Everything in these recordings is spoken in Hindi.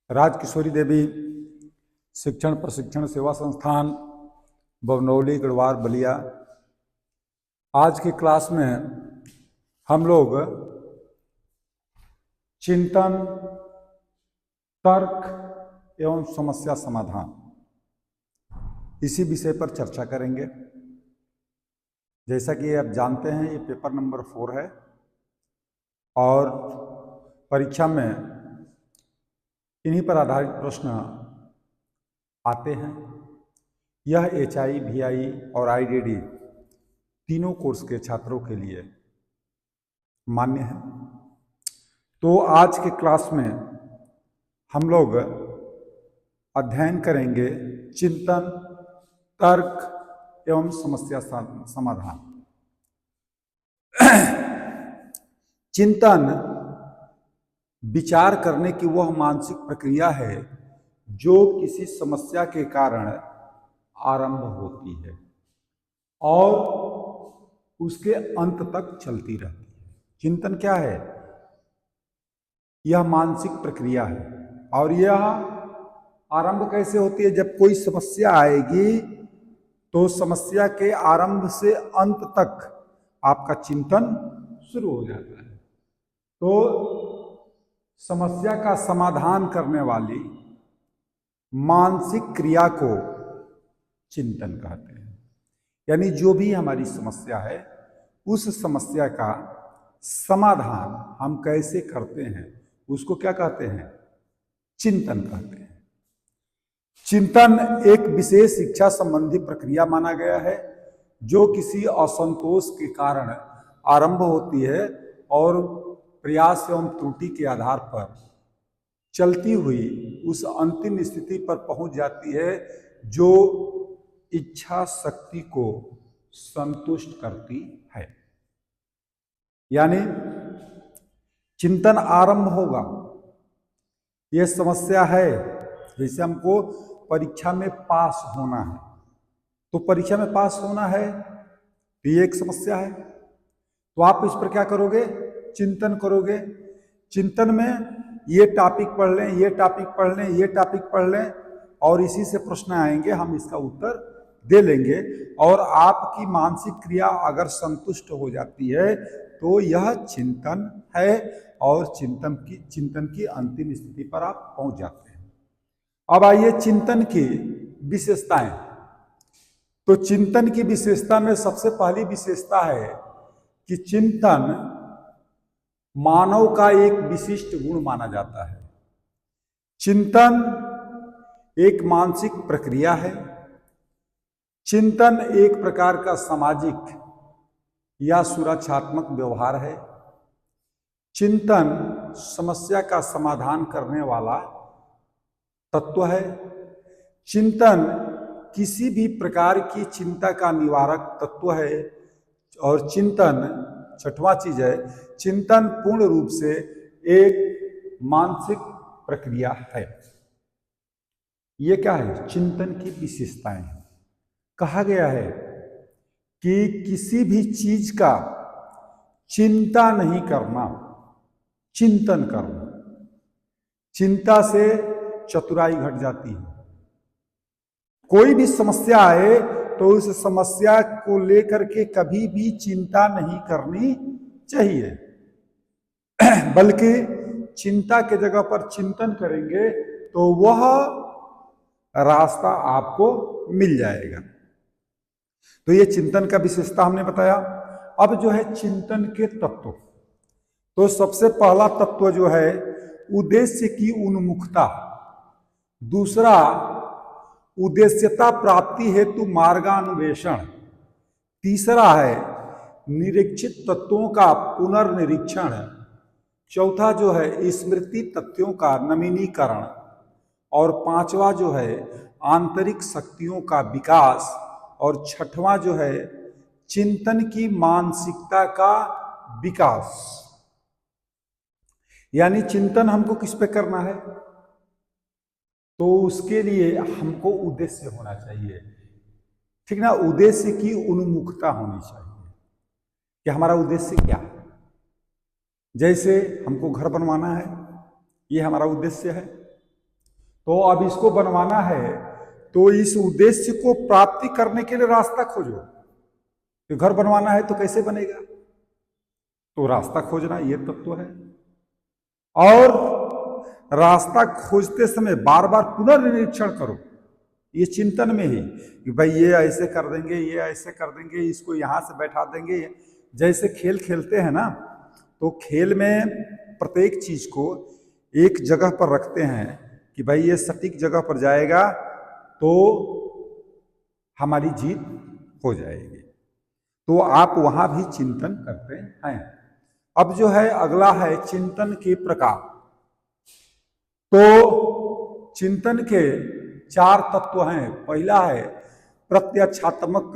राजकिशोरी देवी शिक्षण प्रशिक्षण सेवा संस्थान बवनौली गढ़वार बलिया। आज की क्लास में हम लोग चिंतन, तर्क एवं समस्या समाधान इसी विषय पर चर्चा करेंगे। जैसा कि आप जानते हैं ये पेपर नंबर 4 है और परीक्षा में इन्हीं पर आधारित प्रश्न आते हैं। यह HI, VI और IDD तीनों कोर्स के छात्रों के लिए मान्य है। तो आज के क्लास में हम लोग अध्ययन करेंगे चिंतन, तर्क एवं समस्या समाधान। चिंतन विचार करने की वह मानसिक प्रक्रिया है जो किसी समस्या के कारण आरंभ होती है और उसके अंत तक चलती रहती है। चिंतन क्या है? यह मानसिक प्रक्रिया है और यह आरंभ कैसे होती है? जब कोई समस्या आएगी तो समस्या के आरंभ से अंत तक आपका चिंतन शुरू हो जाता है। तो समस्या का समाधान करने वाली मानसिक क्रिया को चिंतन कहते हैं। यानी जो भी हमारी समस्या है उस समस्या का समाधान हम कैसे करते हैं उसको क्या कहते हैं? चिंतन कहते हैं। चिंतन एक विशेष शिक्षा संबंधी प्रक्रिया माना गया है जो किसी असंतोष के कारण आरंभ होती है और प्रयास एवं त्रुटि के आधार पर चलती हुई उस अंतिम स्थिति पर पहुंच जाती है जो इच्छा शक्ति को संतुष्ट करती है। यानी चिंतन आरंभ होगा। यह समस्या है, जैसे हमको परीक्षा में पास होना है, तो परीक्षा में पास होना है तो ये एक समस्या है। तो आप इस पर क्या करोगे? चिंतन करोगे। चिंतन में ये टॉपिक पढ़ लें, ये टॉपिक पढ़ लें, ये टॉपिक पढ़ लें और इसी से प्रश्न आएंगे, हम इसका उत्तर दे लेंगे। और आपकी मानसिक क्रिया अगर संतुष्ट हो जाती है तो यह चिंतन है और चिंतन की अंतिम स्थिति पर आप पहुंच जाते हैं। अब आइए चिंतन की विशेषताएं। तो चिंतन की विशेषता में सबसे पहली विशेषता है कि चिंतन मानव का एक विशिष्ट गुण माना जाता है। चिंतन एक मानसिक प्रक्रिया है। चिंतन एक प्रकार का सामाजिक या सुरक्षात्मक व्यवहार है। चिंतन समस्या का समाधान करने वाला तत्व है। चिंतन किसी भी प्रकार की चिंता का निवारक तत्व है। और चिंतन, छठवां चीज है, चिंतन पूर्ण रूप से एक मानसिक प्रक्रिया है। ये क्या है? चिंतन की विशेषताएं हैं। कहा गया है कि किसी भी चीज का चिंता नहीं करना, चिंतन करना। चिंता से चतुराई घट जाती है। कोई भी समस्या आए तो उस समस्या को लेकर के कभी भी चिंता नहीं करनी चाहिए, बल्कि चिंता के जगह पर चिंतन करेंगे तो वह रास्ता आपको मिल जाएगा। तो ये चिंतन का विशेषता हमने बताया। अब जो है चिंतन के तत्व, तो सबसे पहला तत्व जो है उद्देश्य की उन्मुखता। दूसरा उद्देश्यता प्राप्ति हेतु मार्गान्वेषण। तीसरा है निरीक्षित तत्वों का पुनर्निरीक्षण। चौथा जो है स्मृति तथ्यों का नवीनीकरण। और पांचवा जो है आंतरिक शक्तियों का विकास। और छठवां जो है चिंतन की मानसिकता का विकास। यानी चिंतन हमको किस पे करना है? तो उसके लिए हमको उद्देश्य होना चाहिए, ठीक ना? उद्देश्य की उन्मुखता होनी चाहिए कि हमारा उद्देश्य क्या है। जैसे हमको घर बनवाना है ये हमारा उद्देश्य है। तो अब इसको बनवाना है, तो इस उद्देश्य को प्राप्ति करने के लिए रास्ता खोजो। तो घर बनवाना है तो कैसे बनेगा, तो रास्ता खोजना ये तत्व है। और रास्ता खोजते समय बार बार पुनर्निरीक्षण करो, ये चिंतन में ही कि भाई ये ऐसे कर देंगे, ये ऐसे कर देंगे, इसको यहां से बैठा देंगे। जैसे खेल खेलते हैं ना, तो खेल में प्रत्येक चीज को एक जगह पर रखते हैं कि भाई ये सटीक जगह पर जाएगा तो हमारी जीत हो जाएगी। तो आप वहां भी चिंतन करते हैं। अब जो है अगला है चिंतन के प्रकार। तो चिंतन के 4 तत्व हैं। पहला है प्रत्यक्षात्मक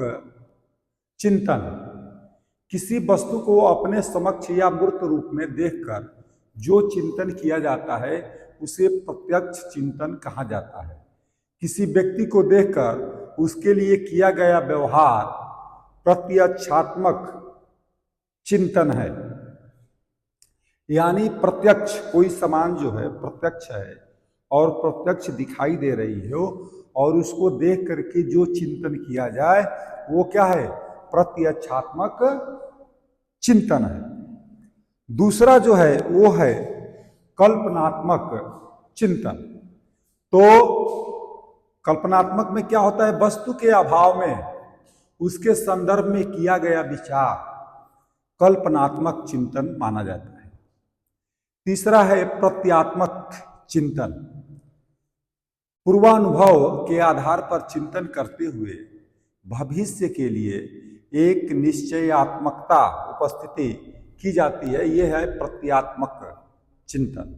चिंतन। किसी वस्तु को अपने समक्ष या मूर्त रूप में देखकर जो चिंतन किया जाता है उसे प्रत्यक्ष चिंतन कहा जाता है। किसी व्यक्ति को देखकर उसके लिए किया गया व्यवहार प्रत्यक्षात्मक चिंतन है। यानी प्रत्यक्ष कोई सामान जो है प्रत्यक्ष है और प्रत्यक्ष दिखाई दे रही हो और उसको देख करके जो चिंतन किया जाए वो क्या है, प्रत्यक्षात्मक चिंतन है। दूसरा जो है वो है कल्पनात्मक चिंतन। तो कल्पनात्मक में क्या होता है, वस्तु के अभाव में उसके संदर्भ में किया गया विचार कल्पनात्मक चिंतन माना जाता है। तीसरा है प्रत्यात्मक चिंतन। पूर्वानुभव के आधार पर चिंतन करते हुए भविष्य के लिए एक निश्चयात्मकता उपस्थिति की जाती है, यह है प्रत्यात्मक चिंतन।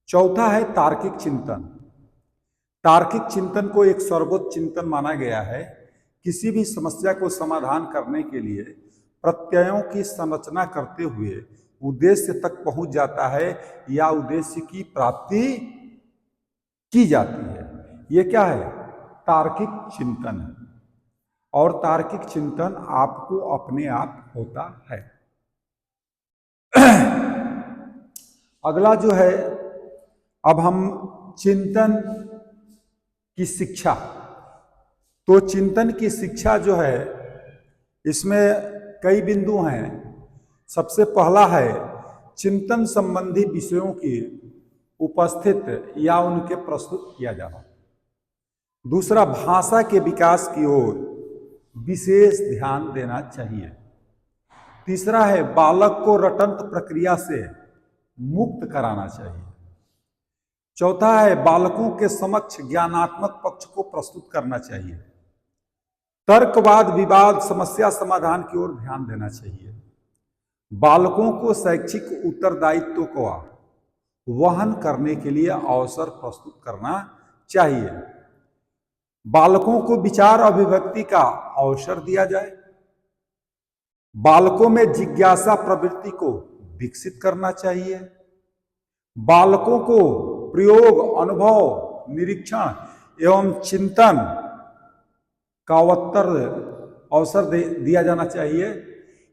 चौथा है तार्किक चिंतन। तार्किक चिंतन को एक सर्वोच्च चिंतन माना गया है। किसी भी समस्या को समाधान करने के लिए प्रत्ययों की संरचना करते हुए उद्देश्य तक पहुंच जाता है या उद्देश्य की प्राप्ति की जाती है। यह क्या है, तार्किक चिंतन है। और तार्किक चिंतन आपको अपने आप होता है। अगला जो है, अब हम चिंतन की शिक्षा। तो चिंतन की शिक्षा जो है इसमें कई बिंदु हैं। सबसे पहला है चिंतन संबंधी विषयों की उपस्थित या उनके प्रस्तुत किया जाना। दूसरा, भाषा के विकास की ओर विशेष ध्यान देना चाहिए। तीसरा है बालक को रटंत प्रक्रिया से मुक्त कराना चाहिए। चौथा है बालकों के समक्ष ज्ञानात्मक पक्ष को प्रस्तुत करना चाहिए। तर्कवाद विवाद समस्या समाधान की ओर ध्यान देना चाहिए। बालकों को शैक्षिक उत्तरदायित्व को वहन करने के लिए अवसर प्रस्तुत करना चाहिए। बालकों को विचार अभिव्यक्ति का अवसर दिया जाए। बालकों में जिज्ञासा प्रवृत्ति को विकसित करना चाहिए। बालकों को प्रयोग, अनुभव, निरीक्षण एवं चिंतन का अवसर दिया जाना चाहिए।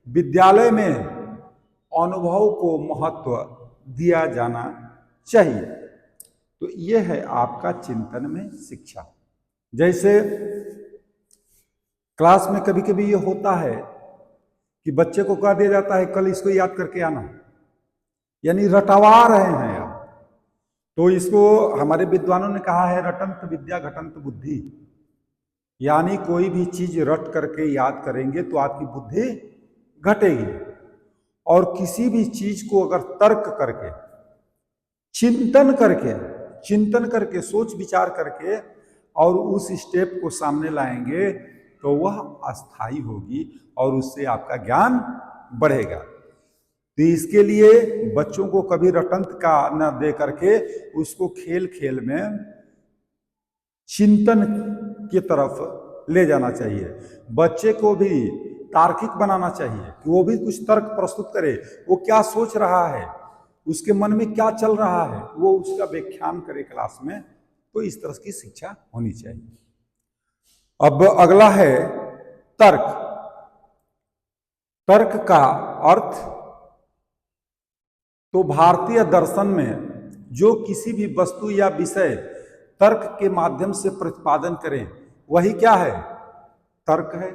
विद्यालय में अनुभव को महत्व दिया जाना चाहिए। तो यह है आपका चिंतन में शिक्षा। जैसे क्लास में कभी कभी ये होता है कि बच्चे को कह दिया जाता है कल इसको याद करके आना, यानी रटवा रहे हैं आप। तो इसको हमारे विद्वानों ने कहा है रटंत विद्या घटंत बुद्धि। यानी कोई भी चीज रट करके याद करेंगे तो आपकी बुद्धि घटेगी। और किसी भी चीज को अगर तर्क करके चिंतन करके सोच विचार करके और उस स्टेप को सामने लाएंगे तो वह अस्थाई होगी और उससे आपका ज्ञान बढ़ेगा। तो इसके लिए बच्चों को कभी रटंत का न दे करके उसको खेल खेल में चिंतन की तरफ ले जाना चाहिए। बच्चे को भी तार्किक बनाना चाहिए कि वो भी कुछ तर्क प्रस्तुत करे। वो क्या सोच रहा है, उसके मन में क्या चल रहा है, वो उसका व्याख्यान करे क्लास में। तो इस तरह की शिक्षा होनी चाहिए। अब अगला है तर्क। तर्क का अर्थ तो भारतीय दर्शन में जो किसी भी वस्तु या विषय तर्क के माध्यम से प्रतिपादन करें वही क्या है? तर्क है।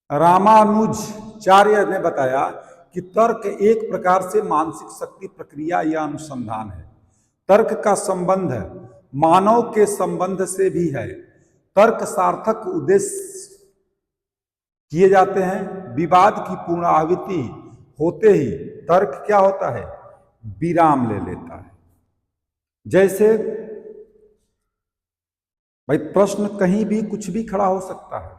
रामानुजाचार्य ने बताया कि तर्क एक प्रकार से मानसिक शक्ति, प्रक्रिया या अनुसंधान है। तर्क का संबंध मानव के संबंध से भी है। तर्क सार्थक उद्देश्य किए जाते हैं। विवाद की पुनरावृत्ति होते ही तर्क क्या होता है? विराम ले लेता है। जैसे भाई प्रश्न कहीं भी कुछ भी खड़ा हो सकता है,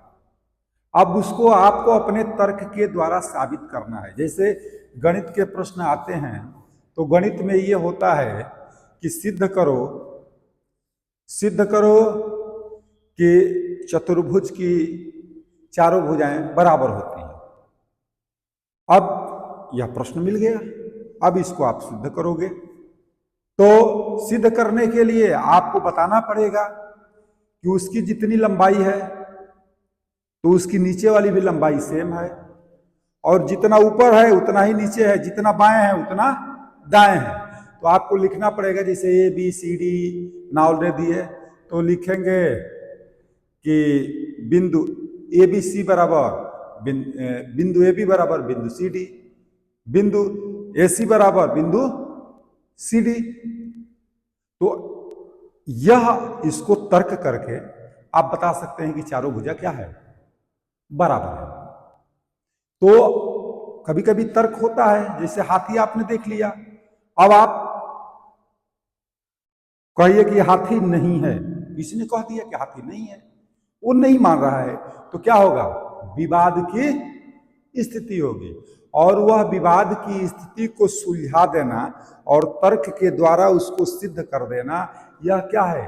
अब उसको आपको अपने तर्क के द्वारा साबित करना है। जैसे गणित के प्रश्न आते हैं तो गणित में ये होता है कि सिद्ध करो कि चतुर्भुज की चारों भुजाएं बराबर होती हैं। अब यह प्रश्न मिल गया, अब इसको आप सिद्ध करोगे तो सिद्ध करने के लिए आपको बताना पड़ेगा कि उसकी जितनी लंबाई है तो उसकी नीचे वाली भी लंबाई सेम है, और जितना ऊपर है उतना ही नीचे है, जितना बाएं है उतना दाएं है। तो आपको लिखना पड़ेगा, जैसे ए बी सी डी नावल ने दिए तो लिखेंगे कि बिंदु ए बी सी बराबर बिंदु ए बी बराबर बिंदु सी डी, बिंदु ए सी बराबर बिंदु सी डी। तो यह इसको तर्क करके आप बता सकते हैं कि चारों भुजा क्या है? बराबर है। तो कभी कभी तर्क होता है, जैसे हाथी आपने देख लिया, अब आप कहिए कि हाथी नहीं है, किसी ने कह दिया कि हाथी नहीं है, वो नहीं मान रहा है, तो क्या होगा? विवाद की स्थिति होगी, और वह विवाद की स्थिति को सुलझा देना और तर्क के द्वारा उसको सिद्ध कर देना, यह क्या है?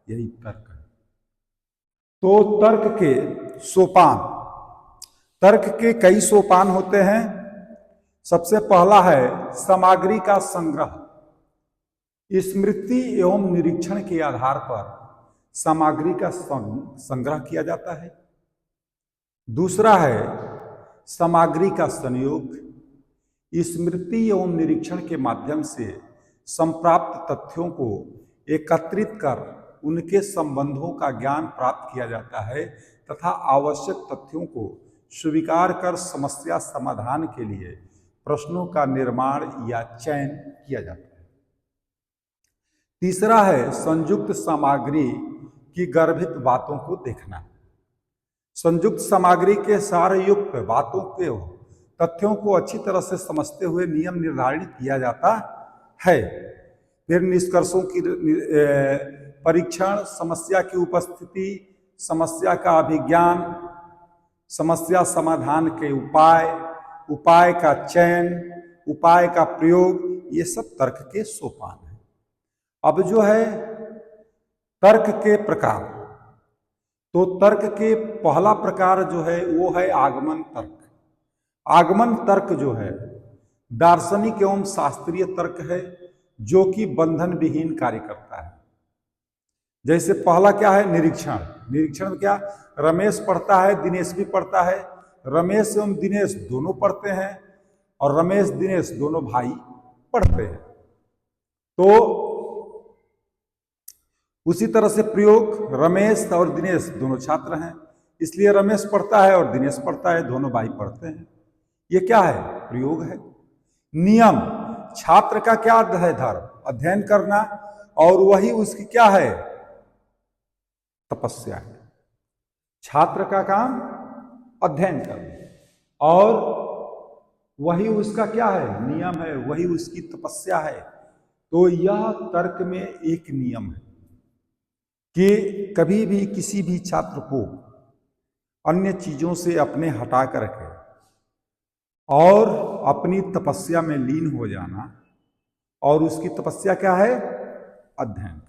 यही तर्क है। तो तर्क के सोपान, तर्क के कई सोपान होते हैं। सबसे पहला है सामग्री का संग्रह। स्मृति एवं निरीक्षण के आधार पर सामग्री का संग्रह किया जाता है। दूसरा है सामग्री का संयोग। स्मृति एवं निरीक्षण के माध्यम से संप्राप्त तथ्यों को एकत्रित कर उनके संबंधों का ज्ञान प्राप्त किया जाता है तथा आवश्यक तथ्यों को स्वीकार कर समस्या समाधान के लिए प्रश्नों का निर्माण या चयन किया जाता है। तीसरा है संयुक्त सामग्री की गर्भित बातों को देखना। संयुक्त सामग्री के सारयुक्त बातों के तथ्यों को अच्छी तरह से समझते हुए नियम निर्धारित किया जाता है। फिर निष्कर्षों की परीक्षण, समस्या की उपस्थिति, समस्या का अभिज्ञान, समस्या समाधान के उपाय का चयन, उपाय का प्रयोग, ये सब तर्क के सोपान हैं। अब जो है तर्क के प्रकार, तो तर्क के पहला प्रकार जो है वो है आगमन तर्क। आगमन तर्क जो है दार्शनिक एवं शास्त्रीय तर्क है, जो कि बंधन विहीन कार्य करता है। जैसे पहला क्या है? निरीक्षण। निरीक्षण में क्या? रमेश पढ़ता है, दिनेश भी पढ़ता है, रमेश एवं दिनेश दोनों पढ़ते हैं, और रमेश दिनेश दोनों भाई पढ़ते हैं। तो उसी तरह से प्रयोग, रमेश और दिनेश दोनों छात्र हैं, इसलिए रमेश पढ़ता है और दिनेश पढ़ता है, दोनों भाई पढ़ते हैं। ये क्या है? प्रयोग है। नियम, छात्र का क्या है? धर्म, अध्ययन करना, और वही उसकी क्या है? तपस्या है। छात्र का काम अध्ययन करना, और वही उसका क्या है? नियम है, वही उसकी तपस्या है। तो यह तर्क में एक नियम है कि कभी भी किसी भी छात्र को अन्य चीजों से अपने हटा करके और अपनी तपस्या में लीन हो जाना, और उसकी तपस्या क्या है? अध्ययन।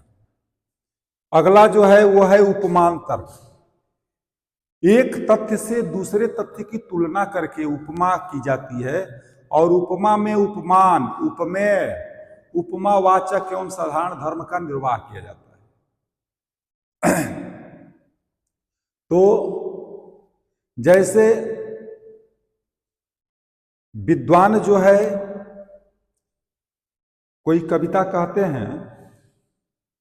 अगला जो है वो है उपमान तर्क। एक तथ्य से दूसरे तथ्य की तुलना करके उपमा की जाती है, और उपमा में उपमान, उपमेय, उपमावाचक एवं साधारण धर्म का निर्वाह किया जाता है। तो जैसे विद्वान जो है कोई कविता कहते हैं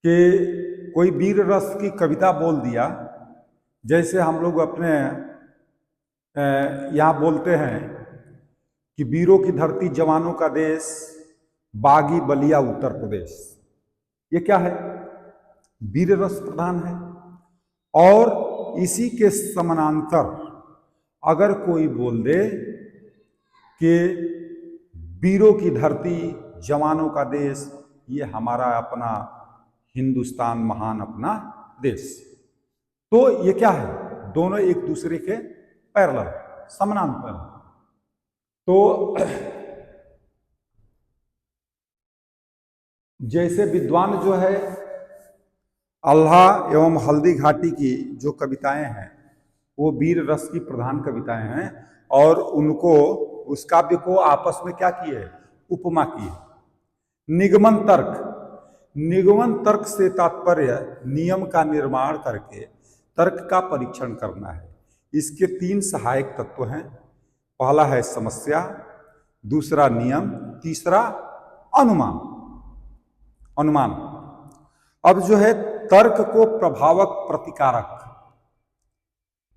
कि कोई वीर रस की कविता बोल दिया, जैसे हम लोग अपने यहाँ बोलते हैं कि वीरों की धरती जवानों का देश, बागी बलिया उत्तर प्रदेश। ये क्या है? वीर रस प्रधान है। और इसी के समानांतर अगर कोई बोल दे कि वीरों की धरती जवानों का देश, ये हमारा अपना हिंदुस्तान महान अपना देश, तो ये क्या है? दोनों एक दूसरे के पैरेलल, समानांतर। तो जैसे विद्वान जो है अल्लाह एवं हल्दी घाटी की जो कविताएं हैं वो वीर रस की प्रधान कविताएं हैं, और उनको उस काव्य को आपस में क्या किए? उपमा किए। निगमन तर्क, निगमन तर्क से तात्पर्य नियम का निर्माण करके तर्क का परीक्षण करना है। इसके 3 सहायक तत्व हैं। पहला है समस्या, दूसरा नियम, तीसरा अनुमान। अनुमान अब जो है तर्क को प्रभावक प्रतिकारक,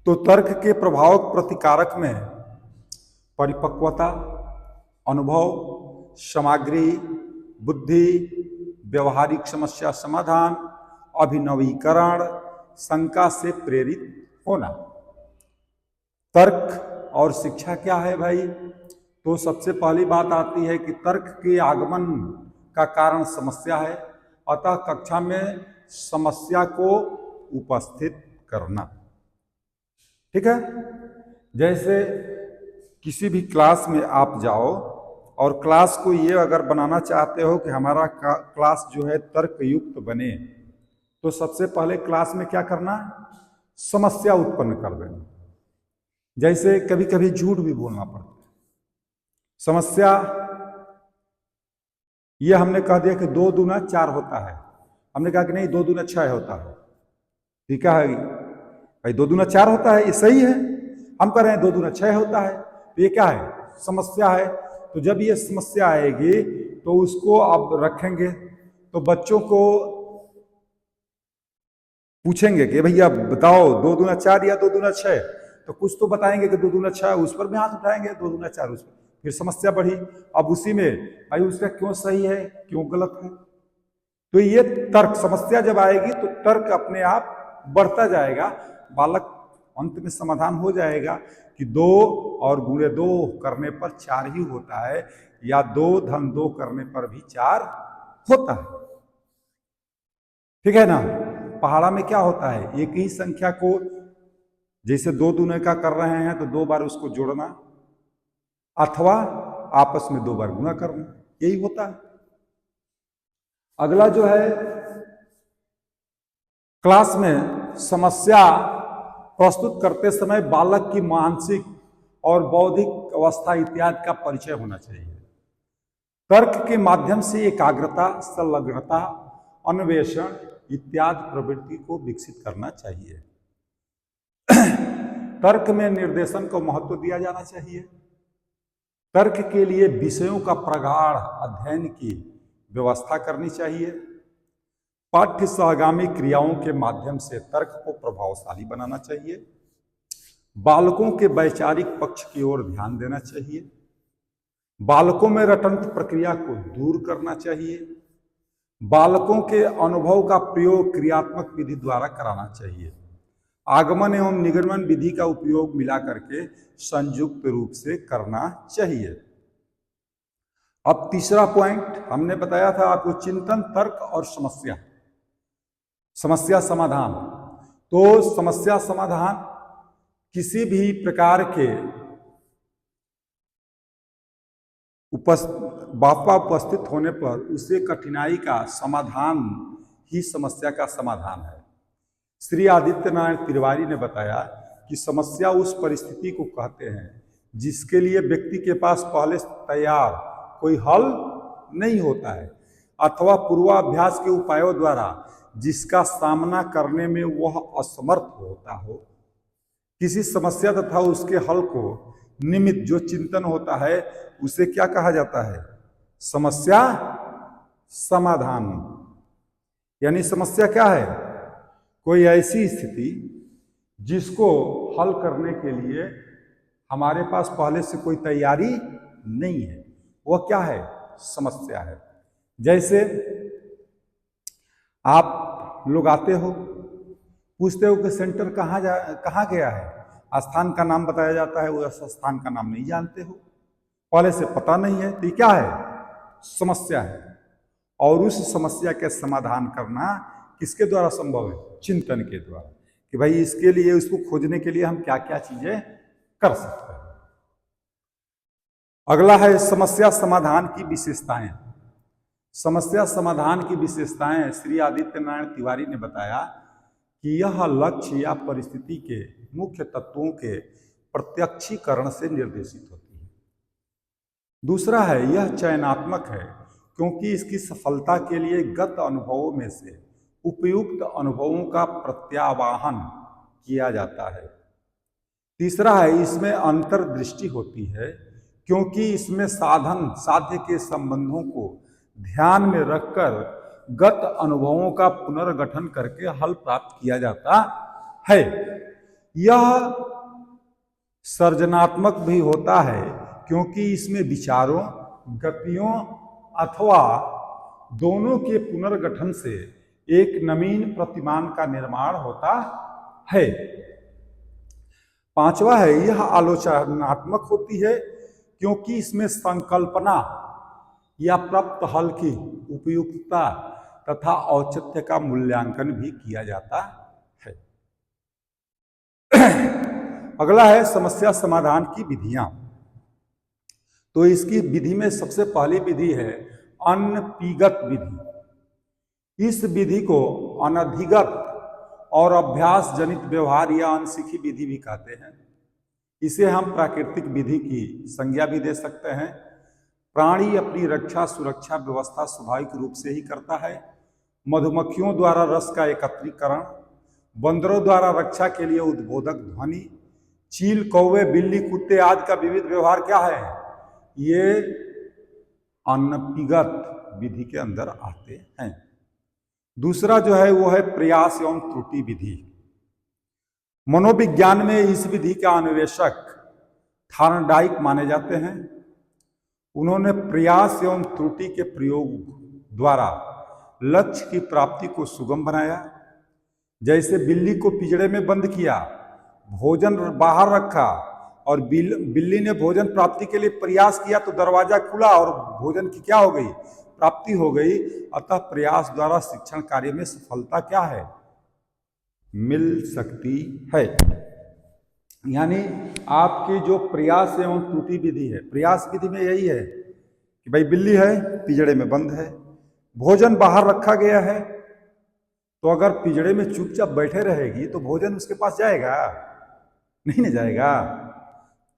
तो तर्क के प्रभावक प्रतिकारक में परिपक्वता, अनुभव, सामग्री, बुद्धि, व्यवहारिक समस्या समाधान, अभिनवीकरण, शंका से प्रेरित होना। तर्क और शिक्षा क्या है भाई? तो सबसे पहली बात आती है कि तर्क के आगमन का कारण समस्या है, अतः कक्षा में समस्या को उपस्थित करना। ठीक है? जैसे किसी भी क्लास में आप जाओ और क्लास को ये अगर बनाना चाहते हो कि हमारा क्लास जो है तर्क युक्त बने, तो सबसे पहले क्लास में क्या करना? समस्या उत्पन्न कर देना। जैसे कभी कभी झूठ भी बोलना पड़ता है। समस्या ये हमने कह दिया कि 2 दूना 4 होता है, हमने कहा कि नहीं 2 दूना 6 होता है। ठीक है भाई, 2 दूना 4 होता है, ये सही है। हम कह रहे हैं 2 दूना 6 होता है, तो ये क्या है? समस्या है। तो जब ये समस्या आएगी तो उसको अब रखेंगे, तो बच्चों को पूछेंगे कि भैया बताओ 2 दूना 4 या 2 दूना 6, तो कुछ तो बताएंगे कि 2 दूना 6, उस पर भी हाथ उठाएंगे, 2 दूना 4 उस पर। फिर समस्या बढ़ी, अब उसी में भाई उसका क्यों सही है क्यों गलत है। तो ये तर्क, समस्या जब आएगी तो तर्क अपने आप बढ़ता जाएगा, बालक अंत में समाधान हो जाएगा कि 2 और गुणे 2 करने पर 4 ही होता है, या 2 धन 2 करने पर भी 4 होता है। ठीक है ना? पहाड़ा में क्या होता है? एक ही संख्या को जैसे 2 दूने का कर रहे हैं तो 2 बार उसको जोड़ना, अथवा आपस में 2 बार गुणा करना, यही होता है। अगला जो है क्लास में समस्या प्रस्तुत करते समय बालक की मानसिक और बौद्धिक अवस्था इत्यादि का परिचय होना चाहिए। तर्क के माध्यम से एकाग्रता, संलग्नता, अन्वेषण इत्यादि प्रवृत्ति को विकसित करना चाहिए। तर्क में निर्देशन को महत्व दिया जाना चाहिए। तर्क के लिए विषयों का प्रगाढ़ अध्ययन की व्यवस्था करनी चाहिए। पाठ्य सहगामी क्रियाओं के माध्यम से तर्क को प्रभावशाली बनाना चाहिए। बालकों के वैचारिक पक्ष की ओर ध्यान देना चाहिए। बालकों में रटंत प्रक्रिया को दूर करना चाहिए। बालकों के अनुभव का प्रयोग क्रियात्मक विधि द्वारा कराना चाहिए। आगमन एवं निगमन विधि का उपयोग मिला करके संयुक्त रूप से करना चाहिए। अब तीसरा पॉइंट हमने बताया था आपको, चिंतन, तर्क और समस्या, समस्या समाधान। तो समस्या समाधान किसी भी प्रकार के बापा उपस्थित होने पर उसे कठिनाई का समाधान ही समस्या का समाधान है। श्री आदित्य नारायण तिवारी ने बताया कि समस्या उस परिस्थिति को कहते हैं जिसके लिए व्यक्ति के पास पहले तैयार कोई हल नहीं होता है, अथवा पूर्वाभ्यास के उपायों द्वारा जिसका सामना करने में वह असमर्थ होता हो। किसी समस्या तथा उसके हल को निमित्त जो चिंतन होता है उसे क्या कहा जाता है? समस्या समाधान। यानी समस्या क्या है? कोई ऐसी स्थिति जिसको हल करने के लिए हमारे पास पहले से कोई तैयारी नहीं है, वह क्या है? समस्या है। जैसे आप लोग आते हो, पूछते हो कि सेंटर कहाँ गया है, स्थान का नाम बताया जाता है, उस स्थान का नाम नहीं जानते हो, पहले से पता नहीं है, तो क्या है? समस्या है। और उस समस्या के समाधान करना किसके द्वारा संभव है? चिंतन के द्वारा, कि भाई इसके लिए, उसको खोजने के लिए हम क्या क्या चीजें कर सकते हैं। अगला है समस्या समाधान की विशेषताएं। समस्या समाधान की विशेषताएं श्री आदित्य नारायण तिवारी ने बताया कि यह लक्ष्य या परिस्थिति के मुख्य तत्वों के प्रत्यक्षीकरण से निर्देशित होती है। दूसरा है, यह चयनात्मक है क्योंकि इसकी सफलता के लिए गत अनुभवों में से उपयुक्त अनुभवों का प्रत्यावाहन किया जाता है। तीसरा है, इसमें अंतर्दृष्टि होती है क्योंकि इसमें साधन साध्य के संबंधों को ध्यान में रखकर गत अनुभवों का पुनर्गठन करके हल प्राप्त किया जाता है। यह सर्जनात्मक भी होता है क्योंकि इसमें विचारों, गतियों अथवा दोनों के पुनर्गठन से एक नवीन प्रतिमान का निर्माण होता है। पांचवा है, यह आलोचनात्मक होती है क्योंकि इसमें संकल्पना या प्राप्त हल की उपयुक्तता तथा औचित्य का मूल्यांकन भी किया जाता है। अगला है समस्या समाधान की विधियां। तो इसकी विधि में सबसे पहली विधि है अनपिगत विधि। इस विधि को अनधिगत और अभ्यास जनित व्यवहार या अनसीखी विधि भी कहते हैं। इसे हम प्राकृतिक विधि की संज्ञा भी दे सकते हैं। प्राणी अपनी रक्षा सुरक्षा व्यवस्था स्वाभाविक रूप से ही करता है। मधुमक्खियों द्वारा रस का एकत्रीकरण, बंदरों द्वारा रक्षा के लिए उद्बोधक ध्वनि, चील, कौवे, बिल्ली, कुत्ते आदि का विविध व्यवहार क्या है? ये अनपिगत विधि के अंदर आते हैं। दूसरा जो है वो है प्रयास एवं त्रुटि विधि। मनोविज्ञान में इस विधि का अन्वेषक थॉर्नडाइक माने जाते हैं। उन्होंने प्रयास एवं त्रुटि के प्रयोग द्वारा लक्ष्य की प्राप्ति को सुगम बनाया। जैसे बिल्ली को पिंजड़े में बंद किया, भोजन बाहर रखा और बिल्ली ने भोजन प्राप्ति के लिए प्रयास किया तो दरवाजा खुला और भोजन की क्या हो गई? प्राप्ति हो गई। अतः प्रयास द्वारा शिक्षण कार्य में सफलता क्या है? मिल सकती है। यानी आपकी जो प्रयास एवं त्रुटि विधि है, प्रयास विधि में यही है कि भाई बिल्ली है, पिंजड़े में बंद है, भोजन बाहर रखा गया है, तो अगर पिंजड़े में चुपचाप बैठे रहेगी तो भोजन उसके पास जाएगा? नहीं ना जाएगा।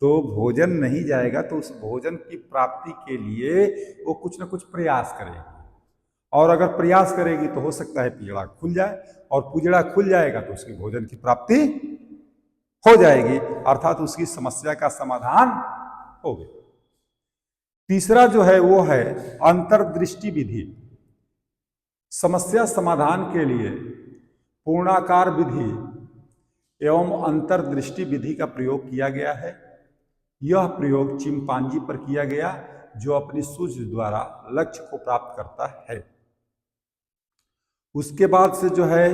तो भोजन नहीं जाएगा तो उस भोजन की प्राप्ति के लिए वो कुछ ना कुछ प्रयास करेगी, और अगर प्रयास करेगी तो हो सकता है पिंजड़ा खुल जाए, और पिंजड़ा खुल जाएगा तो उसकी भोजन की प्राप्ति हो जाएगी, अर्थात उसकी समस्या का समाधान हो गया। तीसरा जो है वो है अंतर्दृष्टि विधि। समस्या समाधान के लिए पूर्णाकार विधि एवं अंतर्दृष्टि विधि का प्रयोग किया गया है। यह प्रयोग चिंपांजी पर किया गया जो अपनी सूझ द्वारा लक्ष्य को प्राप्त करता है। उसके बाद से जो है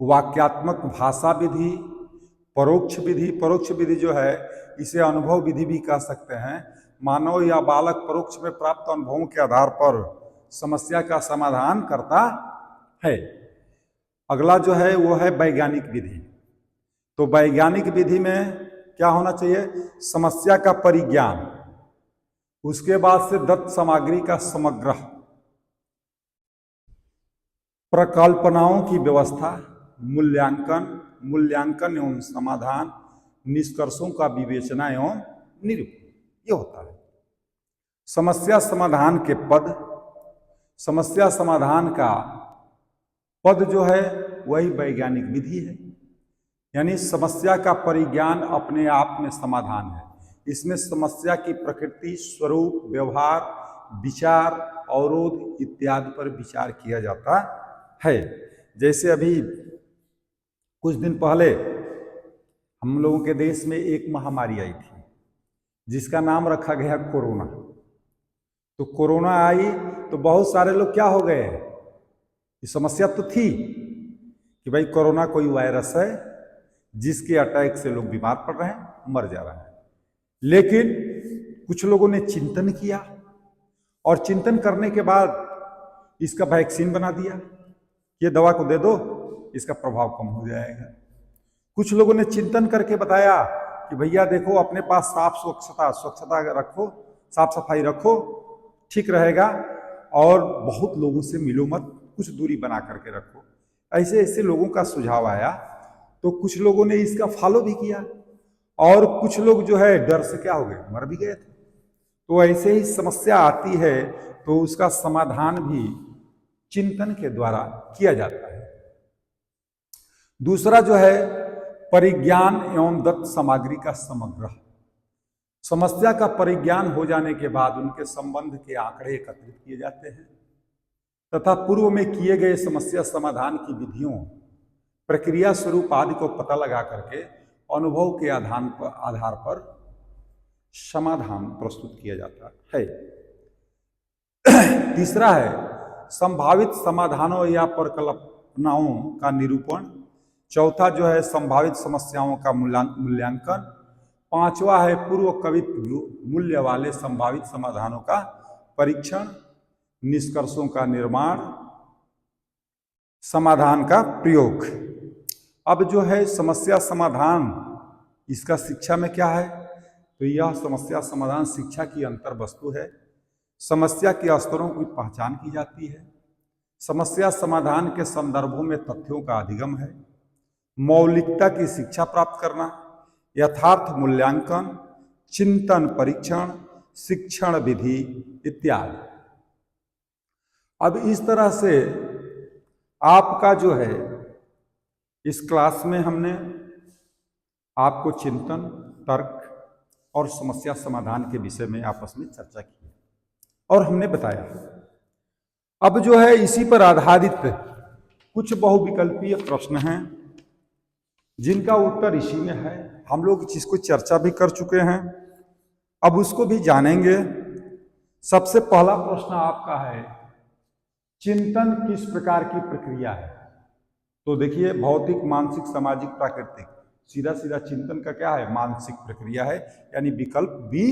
वाक्यात्मक भाषा विधि, परोक्ष विधि। परोक्ष विधि जो है इसे अनुभव विधि भी कह सकते हैं। मानव या बालक परोक्ष में प्राप्त अनुभवों के आधार पर समस्या का समाधान करता है। अगला जो है वो है वैज्ञानिक विधि। तो वैज्ञानिक विधि में क्या होना चाहिए? समस्या का परिज्ञान, उसके बाद से दत्त सामग्री का समग्र, प्रकल्पनाओं की व्यवस्था, मूल्यांकन एवं समाधान, निष्कर्षों का विवेचना एवं निरूपण, ये होता है। समस्या समाधान के पद, समस्या समाधान का पद जो है वही वैज्ञानिक विधि है। यानी समस्या का परिज्ञान अपने आप में समाधान है। इसमें समस्या की प्रकृति, स्वरूप, व्यवहार विचार, अवरोध इत्यादि पर विचार किया जाता है। जैसे अभी कुछ दिन पहले हम लोगों के देश में एक महामारी आई थी जिसका नाम रखा गया कोरोना। तो कोरोना आई तो बहुत सारे लोग क्या हो गए, ये समस्या तो थी कि भाई कोरोना कोई वायरस है जिसके अटैक से लोग बीमार पड़ रहे हैं, मर जा रहे हैं। लेकिन कुछ लोगों ने चिंतन किया और चिंतन करने के बाद इसका वैक्सीन बना दिया, ये दवा को दे दो इसका प्रभाव कम हो जाएगा। कुछ लोगों ने चिंतन करके बताया कि भैया देखो अपने पास साफ स्वच्छता रखो, साफ सफाई रखो, ठीक रहेगा, और बहुत लोगों से मिलो मत, कुछ दूरी बना करके रखो। ऐसे ऐसे लोगों का सुझाव आया तो कुछ लोगों ने इसका फॉलो भी किया और कुछ लोग जो है डर से क्या हो गए, मर भी गए थे। तो ऐसे ही समस्या आती है तो उसका समाधान भी चिंतन के द्वारा किया जाता है। दूसरा जो है परिज्ञान एवं दत्त सामग्री का समग्र। समस्या का परिज्ञान हो जाने के बाद उनके संबंध के आंकड़े एकत्रित किए जाते हैं तथा पूर्व में किए गए समस्या समाधान की विधियों, प्रक्रिया स्वरूप आदि को पता लगा करके अनुभव के आधार पर समाधान प्रस्तुत किया जाता है। तीसरा है संभावित समाधानों या परिकल्पनाओं का निरूपण। चौथा जो है संभावित समस्याओं का मूल्यांकन। पांचवा है पूर्व कवित मूल्य वाले संभावित समाधानों का परीक्षण, निष्कर्षों का निर्माण, समाधान का प्रयोग। अब जो है समस्या समाधान, इसका शिक्षा में क्या है, तो यह समस्या समाधान शिक्षा की अंतर वस्तु है। समस्या के स्तरों की पहचान की जाती है। समस्या समाधान के संदर्भों में तथ्यों का अधिगम है। मौलिकता की शिक्षा प्राप्त करना, यथार्थ मूल्यांकन, चिंतन परीक्षण, शिक्षण विधि इत्यादि। अब इस तरह से आपका जो है इस क्लास में हमने आपको चिंतन, तर्क और समस्या समाधान के विषय में आपस में चर्चा की और हमने बताया। अब जो है इसी पर आधारित कुछ बहुविकल्पीय प्रश्न हैं जिनका उत्तर इसी में है। हम लोग इसको चर्चा भी कर चुके हैं, अब उसको भी जानेंगे। सबसे पहला प्रश्न आपका है चिंतन किस प्रकार की प्रक्रिया है। तो देखिए भौतिक, मानसिक, सामाजिक, प्राकृतिक, सीधा सीधा चिंतन का क्या है, मानसिक प्रक्रिया है, यानी विकल्प बी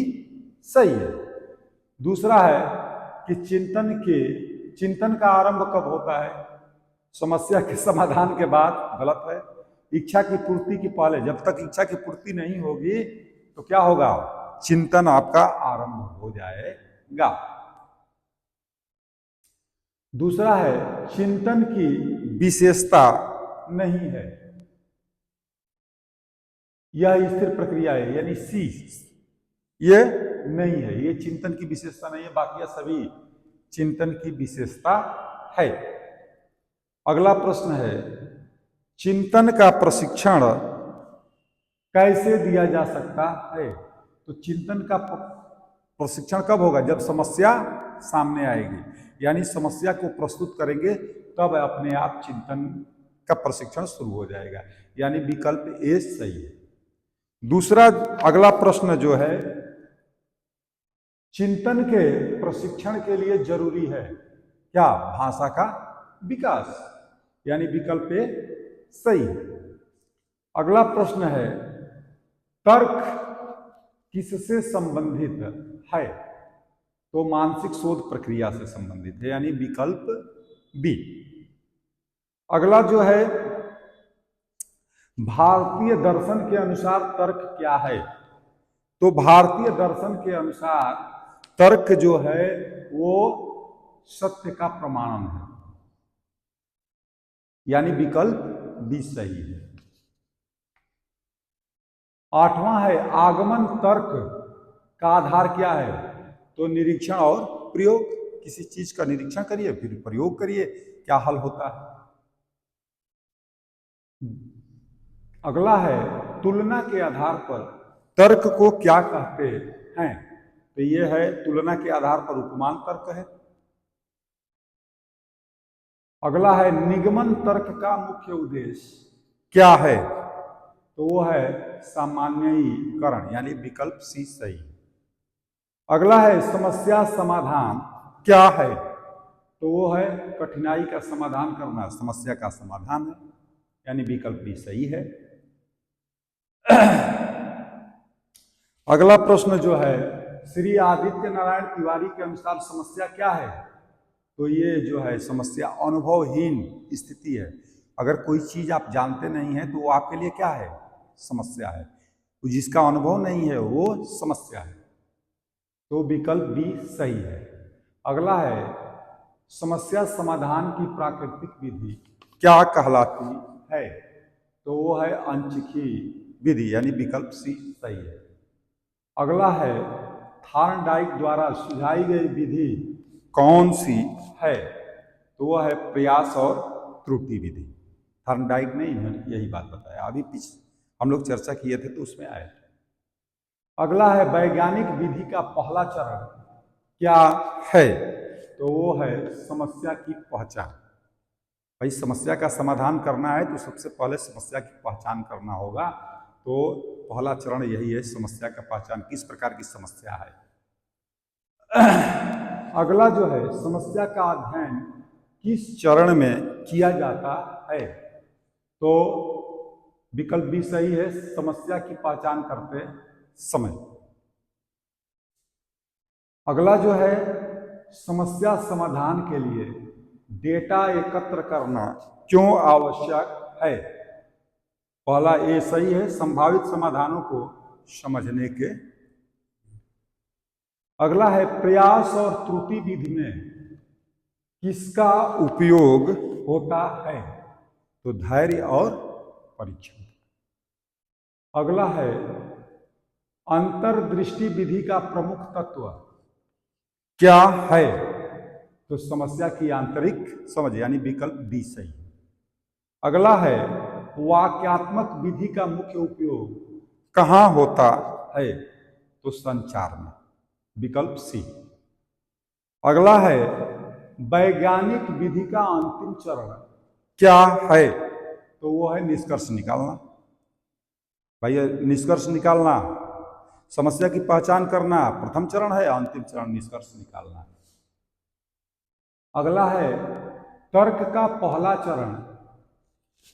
सही है। दूसरा है कि चिंतन का आरंभ कब होता है, समस्या के समाधान के बाद, गलत है। इच्छा की पूर्ति के पहले, जब तक इच्छा की पूर्ति नहीं होगी तो क्या होगा, चिंतन आपका आरंभ हो जाएगा। दूसरा है चिंतन की विशेषता नहीं है, यह स्थिर प्रक्रिया है, यानी सी, ये नहीं है, ये चिंतन की विशेषता नहीं है, बाकी सभी चिंतन की विशेषता है। अगला प्रश्न है चिंतन का प्रशिक्षण कैसे दिया जा सकता है। तो चिंतन का प्रशिक्षण कब होगा, जब समस्या सामने आएगी, यानी समस्या को प्रस्तुत करेंगे तब अपने आप चिंतन का प्रशिक्षण शुरू हो जाएगा, यानी विकल्प ए सही है। दूसरा अगला प्रश्न जो है चिंतन के प्रशिक्षण के लिए जरूरी है क्या, भाषा का विकास, यानी विकल्प ए सही है। अगला प्रश्न है तर्क किससे संबंधित है, तो मानसिक शोध प्रक्रिया से संबंधित है, यानी विकल्प बी। अगला जो है भारतीय दर्शन के अनुसार तर्क क्या है, तो भारतीय दर्शन के अनुसार तर्क जो है वो सत्य का प्रमाणन है, यानी विकल्प बी सही है। आठवां है आगमन तर्क का आधार क्या है, तो निरीक्षण और प्रयोग, किसी चीज का निरीक्षण करिए फिर प्रयोग करिए, क्या हल होता है। अगला है तुलना के आधार पर तर्क को क्या कहते हैं, तो ये है तुलना के आधार पर उपमान तर्क है। अगला है निगमन तर्क का मुख्य उद्देश्य क्या है, तो वो है सामान्यीकरण, यानी विकल्प सी सही। अगला है समस्या समाधान क्या है, तो वो है कठिनाई का समाधान करना, समस्या का समाधान है, यानी विकल्प भी सही है। अगला प्रश्न जो है श्री आदित्य नारायण तिवारी के अनुसार समस्या क्या है, तो ये जो है समस्या अनुभवहीन स्थिति है। अगर कोई चीज आप जानते नहीं है तो वो आपके लिए क्या है, समस्या है। तो जिसका अनुभव नहीं है वो समस्या है, तो विकल्प बी सही है। अगला है समस्या समाधान की प्राकृतिक विधि क्या कहलाती है, तो वो है अंचिखी विधि, यानी विकल्प सी सही है। अगला है थार्नडाइक द्वारा सुझाई गई विधि कौन सी है, तो वह है प्रयास और त्रुटि विधि। थार्नडाइक ने यही बात बताया, अभी पीछे हम लोग चर्चा किए थे तो उसमें आए। अगला है वैज्ञानिक विधि का पहला चरण क्या है, तो वो है समस्या की पहचान। भाई समस्या का समाधान करना है तो सबसे पहले समस्या की पहचान करना होगा, तो पहला चरण यही है, समस्या का पहचान, किस प्रकार की समस्या है। अगला जो है समस्या का अध्ययन किस चरण में किया जाता है, तो विकल्प भी सही है, समस्या की पहचान करते समय। अगला जो है समस्या समाधान के लिए डेटा एकत्र करना क्यों आवश्यक है, पहला ए सही है, संभावित समाधानों को समझने के। अगला है प्रयास और त्रुटि विधि में किसका उपयोग होता है, तो धैर्य और परीक्षण। अगला है अंतर्दृष्टि विधि का प्रमुख तत्व क्या है, तो समस्या की आंतरिक समझ, यानी विकल्प डी सही। अगला है वाक्यात्मक विधि का मुख्य उपयोग कहाँ होता है, तो संचार में, विकल्प सी। अगला है वैज्ञानिक विधि का अंतिम चरण क्या है, तो वो है निष्कर्ष निकालना। भाई निष्कर्ष निकालना, समस्या की पहचान करना प्रथम चरण है, अंतिम चरण निष्कर्ष निकालना है। अगला है तर्क का पहला चरण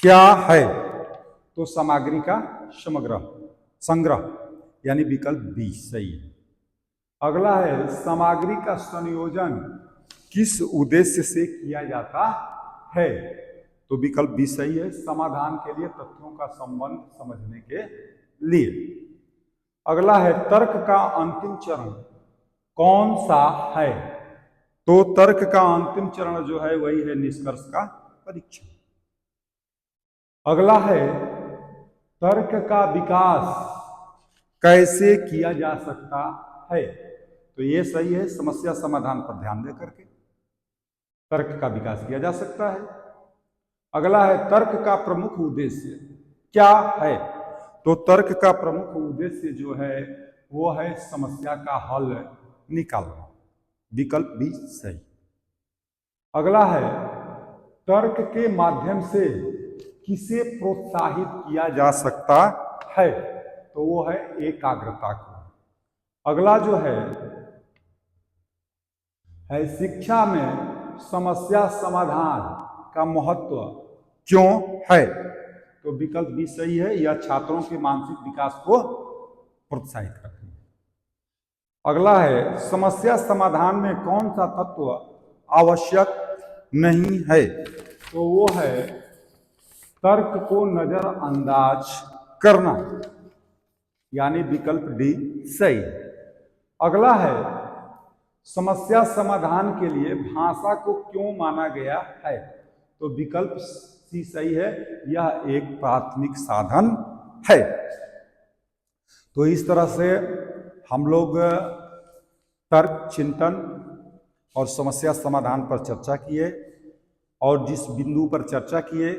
क्या है, तो सामग्री का संग्रह, यानी विकल्प बी सही है। अगला है सामग्री का संयोजन किस उद्देश्य से किया जाता है, तो विकल्प बी सही है, समाधान के लिए तथ्यों का संबंध समझने के लिए। अगला है तर्क का अंतिम चरण कौन सा है, तो तर्क का अंतिम चरण जो है वही है निष्कर्ष का परीक्षण। अगला है तर्क का विकास कैसे किया जा सकता है, तो ये सही है, समस्या समाधान पर ध्यान दे करके तर्क का विकास किया जा सकता है। अगला है तर्क का प्रमुख उद्देश्य क्या है, तो तर्क का प्रमुख उद्देश्य जो है वो है समस्या का हल निकालना, विकल्प भी सही। अगला है तर्क के माध्यम से किसे प्रोत्साहित किया जा सकता है, तो वो है एकाग्रता को। अगला जो है शिक्षा में समस्या समाधान का महत्व क्यों है, तो विकल्प भी सही है, यह छात्रों के मानसिक विकास को प्रोत्साहित करती है। अगला है समस्या समाधान में कौन सा तत्व आवश्यक नहीं है, तो वो है तर्क को नजरअंदाज करना, यानी विकल्प डी सही। अगला है समस्या समाधान के लिए भाषा को क्यों माना गया है, तो विकल्प सी सही है, यह एक प्राथमिक साधन है। तो इस तरह से हम लोग तर्क चिंतन और समस्या समाधान पर चर्चा किए, और जिस बिंदु पर चर्चा किए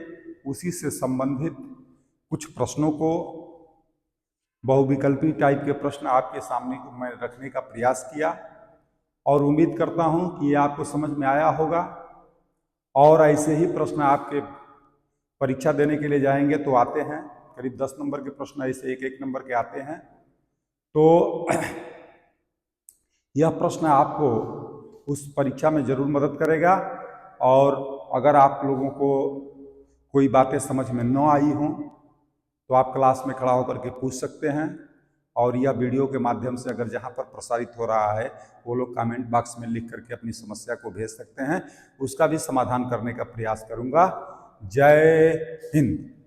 उसी से संबंधित कुछ प्रश्नों को बहुविकल्पी टाइप के प्रश्न आपके सामने को मैं रखने का प्रयास किया और उम्मीद करता हूं कि ये आपको समझ में आया होगा। और ऐसे ही प्रश्न आपके परीक्षा देने के लिए जाएंगे तो आते हैं, करीब 10 नंबर के प्रश्न ऐसे एक एक नंबर के आते हैं। तो यह प्रश्न आपको उस परीक्षा में जरूर मदद करेगा। और अगर आप लोगों को कोई बातें समझ में न आई हों तो आप क्लास में खड़ा होकर के पूछ सकते हैं। और यह वीडियो के माध्यम से अगर जहाँ पर प्रसारित हो रहा है वो लोग कमेंट बॉक्स में लिख करके अपनी समस्या को भेज सकते हैं, उसका भी समाधान करने का प्रयास करूँगा। जय हिंद।